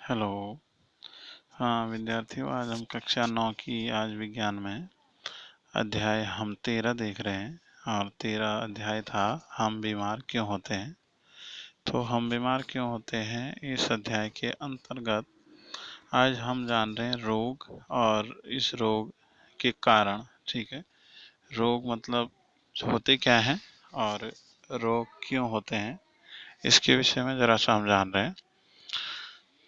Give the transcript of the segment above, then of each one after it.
Hello. हाँ विद्यार्थियों, आज हम कक्षा 9 की आज विज्ञान में अध्याय हम 13 देख रहे हैं। और 13 अध्याय था हम बीमार क्यों होते हैं। तो हम बीमार क्यों होते हैं इस अध्याय के अंतर्गत आज हम जान रहे हैं रोग और इस रोग के कारण। ठीक है, रोग मतलब होते क्या हैं और रोग क्यों होते हैं, इसके विषय में जरा सा हम जान रहे हैं।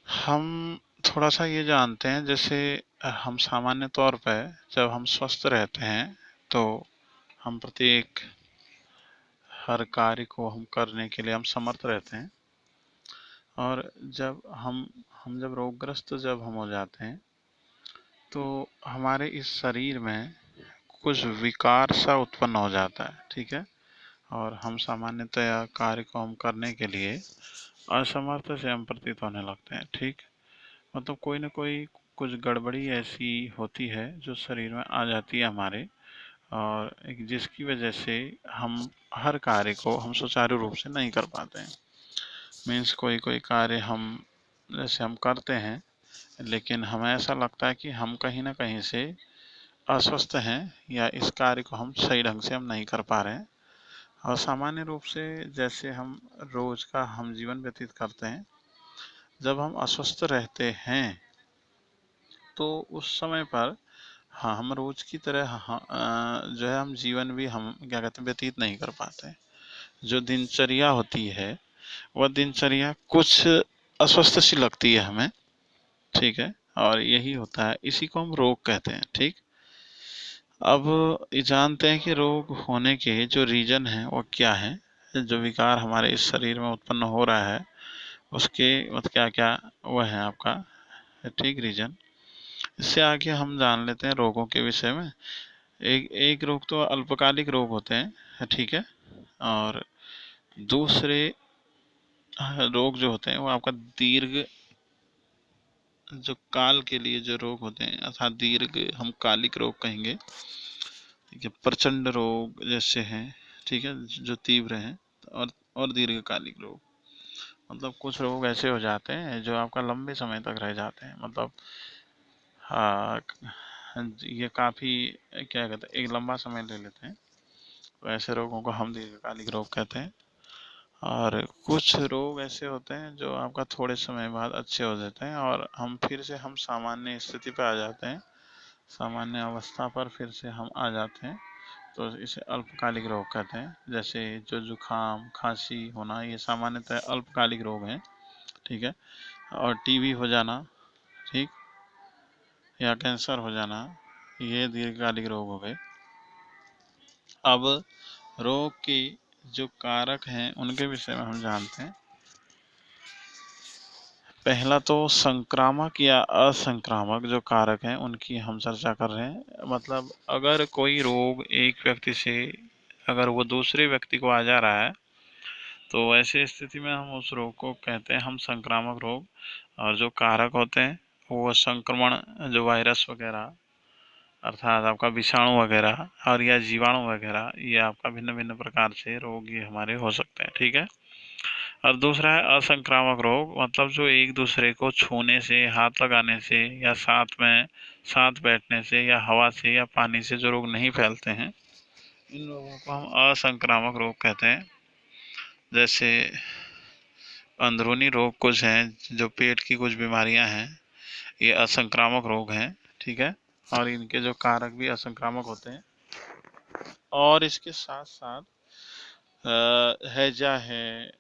हम थोड़ा सा ये जानते हैं, जैसे हम सामान्य तौर पर जब हम स्वस्थ रहते हैं तो हम प्रत्येक हर कार्य को हम करने के लिए हम समर्थ रहते हैं। और जब हम जब रोगग्रस्त जब हम हो जाते हैं तो हमारे इस शरीर में कुछ विकार सा उत्पन्न हो जाता है। ठीक है, और हम सामान्यतया कार्य को हम करने के लिए असमर्थ से हम प्रतीत होने लगते हैं। ठीक, मतलब कोई ना कोई कुछ गड़बड़ी ऐसी होती है जो शरीर में आ जाती है हमारे, और जिसकी वजह से हम हर कार्य को हम सुचारू रूप से नहीं कर पाते हैं। मीन्स कोई कोई कार्य हम जैसे हम करते हैं लेकिन हमें ऐसा लगता है कि हम कहीं ना कहीं से अस्वस्थ हैं या इस कार्य को हम सही ढंग से हम नहीं कर पा रहे हैं। और सामान्य रूप से जैसे हम रोज का हम जीवन व्यतीत करते हैं, जब हम अस्वस्थ रहते हैं तो उस समय पर हाँ हम रोज की तरह जो है हम जीवन भी हम क्या कहते हैं व्यतीत नहीं कर पाते। जो दिनचर्या होती है वह दिनचर्या कुछ अस्वस्थ सी लगती है हमें। ठीक है, और यही होता है, इसी को हम रोग कहते हैं। ठीक, अब ये जानते हैं कि रोग होने के जो रीजन हैं वो क्या है, जो विकार हमारे इस शरीर में उत्पन्न हो रहा है उसके मतलब क्या क्या वह है आपका ठीक रीजन। इससे आगे हम जान लेते हैं रोगों के विषय में। एक एक रोग तो अल्पकालिक रोग होते हैं, ठीक है, और दूसरे रोग जो होते हैं वो आपका दीर्घ जो काल के लिए जो रोग होते हैं अर्थात दीर्घ हम कालिक रोग कहेंगे। ठीक है, प्रचंड रोग जैसे हैं, ठीक है, जो तीव्र हैं। और दीर्घकालिक रोग मतलब कुछ रोग ऐसे हो जाते हैं जो आपका लंबे समय तक रह जाते हैं। मतलब हाँ, ये काफ़ी क्या कहते हैं एक लंबा समय ले लेते हैं, तो ऐसे रोगों को हम दीर्घकालिक रोग कहते हैं। और कुछ रोग ऐसे होते हैं जो आपका थोड़े समय बाद अच्छे हो जाते हैं और हम फिर से हम सामान्य स्थिति पर आ जाते हैं, सामान्य अवस्था पर फिर से हम आ जाते हैं, तो इसे अल्पकालिक रोग कहते हैं। जैसे जो जुखाम खांसी होना ये सामान्यतः अल्पकालिक रोग हैं। ठीक है, और टीबी हो जाना, ठीक, या कैंसर हो जाना ये दीर्घकालिक रोग हो गए। अब रोग के जो कारक हैं उनके विषय में हम जानते हैं। पहला तो संक्रामक या असंक्रामक जो कारक हैं उनकी हम चर्चा कर रहे हैं। मतलब अगर कोई रोग एक व्यक्ति से अगर वो दूसरे व्यक्ति को आ जा रहा है तो ऐसी स्थिति में हम उस रोग को कहते हैं हम संक्रामक रोग। और जो कारक होते हैं वो संक्रमण, जो वायरस वगैरह अर्थात आपका विषाणु वगैरह और या जीवाणु वगैरह, ये आपका भिन्न भिन्न प्रकार से रोग ये हमारे हो सकते हैं। ठीक है, और दूसरा है असंक्रामक रोग, मतलब जो एक दूसरे को छूने से, हाथ लगाने से या साथ बैठने से या हवा से या पानी से जो रोग नहीं फैलते हैं, इन रोगों को हम असंक्रामक रोग कहते हैं। जैसे अंदरूनी रोग कुछ हैं, जो पेट की कुछ बीमारियां हैं, ये असंक्रामक रोग हैं। ठीक है, और इनके जो कारक भी असंक्रामक होते हैं। और इसके साथ साथ हैजा है,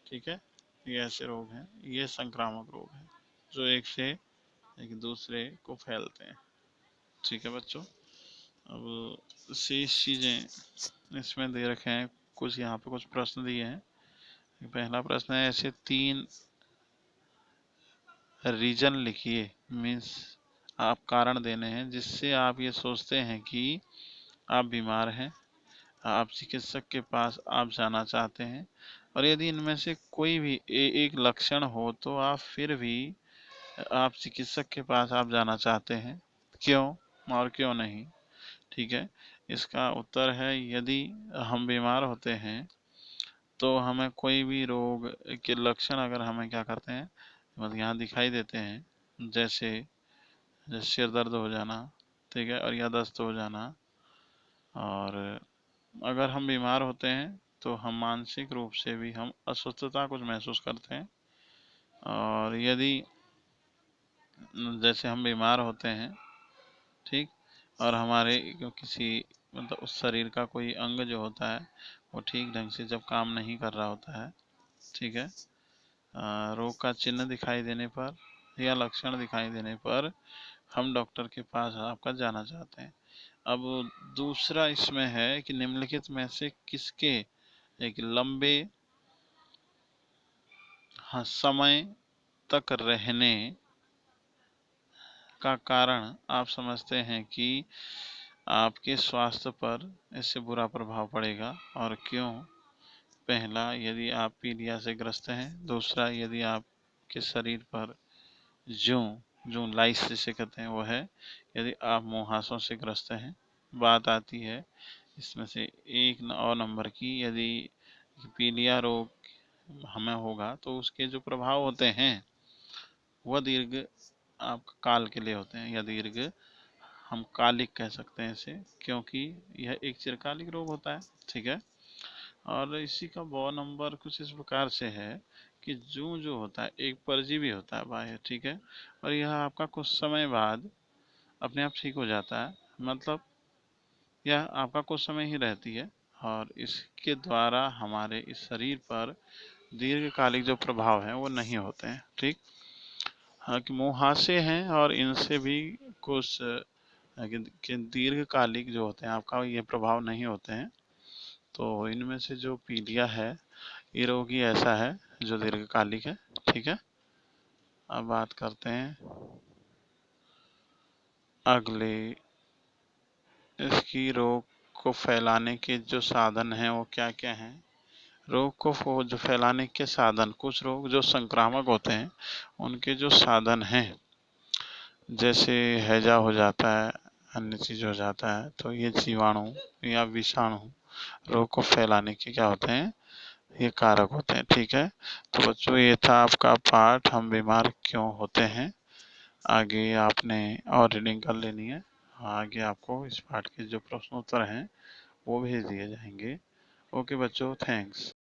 ठीक है, ये ऐसे रोग हैं, ये संक्रामक रोग हैं जो एक से एक दूसरे को फैलते हैं। ठीक है बच्चों, अब शेष चीज़ें इसमें दे रखे हैं, कुछ यहाँ पे कुछ प्रश्न दिए हैं। पहला प्रश्न है, ऐसे 3 रीजन लिखिए, मीन्स आप कारण देने हैं जिससे आप ये सोचते हैं कि आप बीमार हैं, आप चिकित्सक के पास आप जाना चाहते हैं, और यदि इनमें से कोई भी एक लक्षण हो तो आप फिर भी आप चिकित्सक के पास आप जाना चाहते हैं, क्यों और क्यों नहीं। ठीक है, इसका उत्तर है यदि हम बीमार होते हैं तो हमें कोई भी रोग के लक्षण अगर हमें क्या करते हैं मतलब यहाँ दिखाई देते हैं, जैसे सिर दर्द हो जाना, ठीक है, और या दस्त हो जाना। और अगर हम बीमार होते हैं तो हम मानसिक रूप से भी हम अस्वस्थता कुछ महसूस करते हैं। और यदि जैसे हम बीमार होते हैं, ठीक, और हमारे किसी मतलब उस शरीर का कोई अंग जो होता है वो ठीक ढंग से जब काम नहीं कर रहा होता है, ठीक है, रोग का चिन्ह दिखाई देने पर या लक्षण दिखाई देने पर हम डॉक्टर के पास आपका जाना चाहते हैं। अब दूसरा इसमें है कि निम्नलिखित में से किसके एक लंबे समय तक रहने का कारण आप समझते हैं कि आपके स्वास्थ्य पर इससे बुरा प्रभाव पड़ेगा और क्यों? पहला, यदि आप पीलिया से ग्रस्त हैं। दूसरा, यदि आपके शरीर पर जूं जूं लाइस जिसे कहते हैं वो है। यदि आप मुहासों से ग्रस्त हैं। बात आती है इसमें से एक और नंबर की, यदि पीलिया रोग हमें होगा तो उसके जो प्रभाव होते हैं वह दीर्घ आपका काल के लिए होते हैं, या दीर्घ हम कालिक कह सकते हैं इसे, क्योंकि यह एक चिरकालिक रोग होता है, ठीक है। और इसी का ब नंबर कुछ इस प्रकार से है कि जूं जो होता है एक परजीवी होता है बाह्य, ठीक है, और यह आपका कुछ समय बाद अपने आप ठीक हो जाता है। मतलब यह आपका कुछ समय ही रहती है और इसके द्वारा हमारे इस शरीर पर दीर्घकालिक जो प्रभाव है वो नहीं होते हैं, ठीक। हाँ कि मुहासे हैं और इनसे भी कुछ कि दीर्घकालिक जो होते हैं आपका ये प्रभाव नहीं होते हैं। तो इनमें से जो पीलिया है ये रोग ही ऐसा है जो दीर्घकालिक है, ठीक है। अब बात करते हैं अगले, इसकी रोग को फैलाने के जो साधन हैं वो क्या क्या हैं। रोग को जो फैलाने के साधन, कुछ रोग जो संक्रामक होते हैं उनके जो साधन हैं, जैसे हैजा हो जाता है, अन्य चीज हो जाता है, तो ये जीवाणु या विषाणु रोग को फैलाने के क्या होते हैं, ये कारक होते हैं, ठीक है। तो बच्चों ये था आपका पाठ हम बीमार क्यों होते हैं। आगे आपने और रीडिंग कर लेनी है। आगे आपको इस पाठ के जो प्रश्न उत्तर हैं वो भेज दिए जाएंगे। ओके बच्चों, थैंक्स।